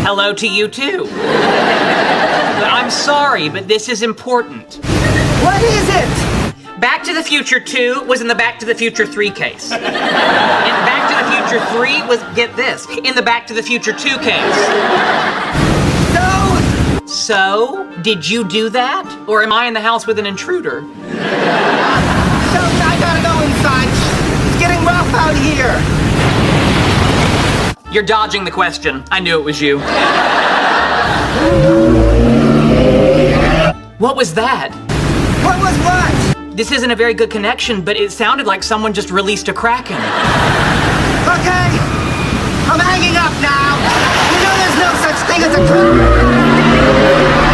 hello to you too. But I'm sorry, but this is important. What is it? Back to the Future 2 was in the Back to the Future 3 case. And Back to the Future 3 was, get this, in the Back to the Future 2 case. So, did you do that? Or am I in the house with an intruder? Sheldon, I gotta go inside. It's getting rough out here. You're dodging the question. I knew it was you. What was that? What was what? This isn't a very good connection, but it sounded like someone just released a kraken. Okay, I'm hanging up now. You know there's no such thing as a kraken.